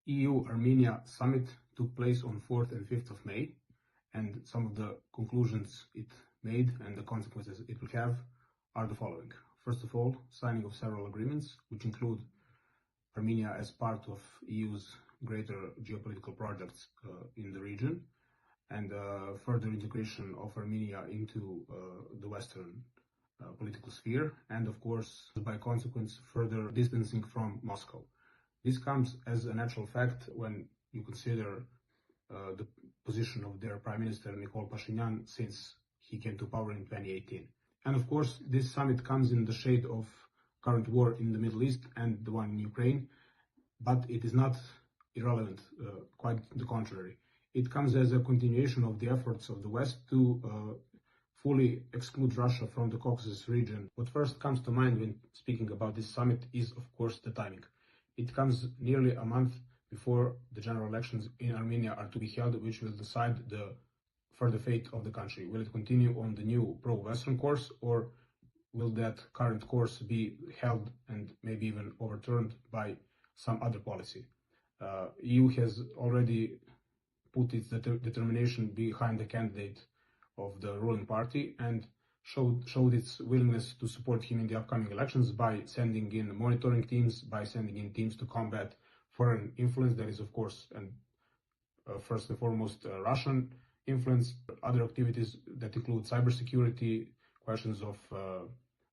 EU-Armenia summit took place on 4th and 5th of May, and some of the conclusions it made and the consequences it will have are the following. First of all, signing of several agreements, which include Armenia as part of EU's greater geopolitical projects in the region, and further integration of Armenia into the Western political sphere, and of course, by consequence, further distancing from Moscow. This comes as a natural fact when you consider the position of their Prime Minister Nikol Pashinyan since he came to power in 2018. And of course, this summit comes in the shade of current war in the Middle East and the one in Ukraine, but it is not irrelevant, quite the contrary. It comes as a continuation of the efforts of the West to fully exclude Russia from the Caucasus region. What first comes to mind when speaking about this summit is, of course, the timing. It comes nearly a month before the general elections in Armenia are to be held, which will decide the further fate of the country. Will it continue on the new pro-Western course, or will that current course be held and maybe even overturned by some other policy? EU has already put its determination behind the candidate of the ruling party and showed its willingness to support him in the upcoming elections by sending in monitoring teams, by sending in teams to combat foreign influence, that is, of course, and first and foremost, Russian influence, other activities that include cybersecurity, questions of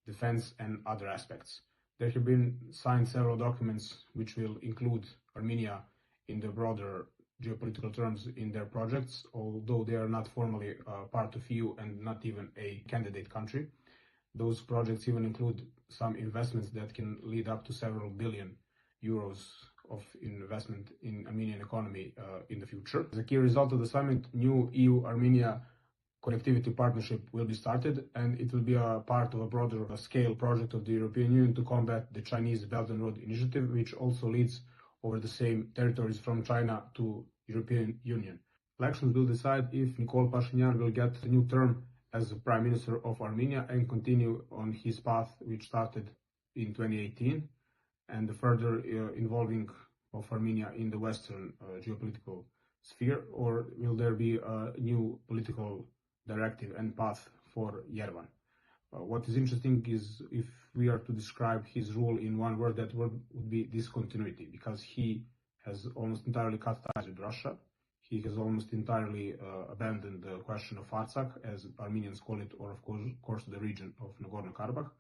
defense, and other aspects. There have been signed several documents which will include Armenia in the broader geopolitical terms in their projects, although they are not formally part of EU and not even a candidate country. Those projects even include some investments that can lead up to several billion euros of investment in Armenian economy in the future. As a key result of the summit, new EU-Armenia connectivity partnership will be started, and it will be a part of a broader scale project of the European Union to combat the Chinese Belt and Road Initiative, which also leads over the same territories from China to European Union. Elections will decide if Nikol Pashinyan will get a new term as the Prime Minister of Armenia and continue on his path which started in 2018 and the further involving of Armenia in the Western geopolitical sphere, or will there be a new political directive and path for Yerevan? What is interesting is if we are to describe his rule in one word, that word would be discontinuity, because he has almost entirely cut ties with Russia. He has almost entirely abandoned the question of Artsakh, as Armenians call it, or of course the region of Nagorno-Karabakh.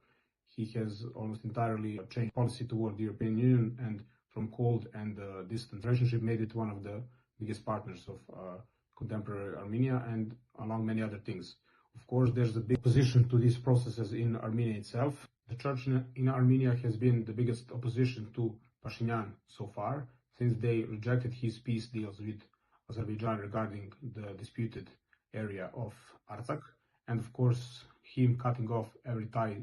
He has almost entirely changed policy toward the European Union, and from cold and distant relationship made it one of the biggest partners of contemporary Armenia, and among many other things. Of course, there's a big opposition to these processes in Armenia itself. The church in Armenia has been the biggest opposition to Pashinyan so far, since they rejected his peace deals with Azerbaijan regarding the disputed area of Artsakh, and of course, him cutting off every tie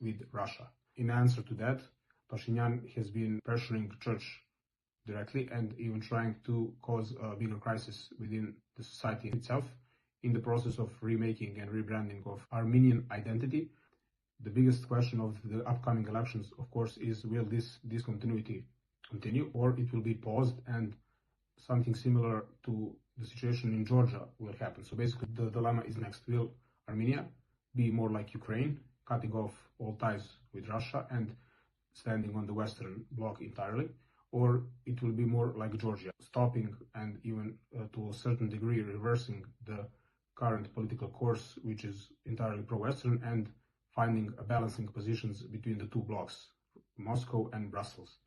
with Russia. In answer to that, Pashinyan has been pressuring the church directly and even trying to cause a bigger crisis within the society itself in the process of remaking and rebranding of Armenian identity. The biggest question of the upcoming elections, of course, is will this discontinuity continue, or it will be paused and something similar to the situation in Georgia will happen. So basically the dilemma is next: will Armenia be more like Ukraine, cutting off all ties with Russia and standing on the Western bloc entirely, or it will be more like Georgia, stopping and even to a certain degree reversing the current political course, which is entirely pro-Western, and finding a balancing positions between the two blocs, Moscow and Brussels.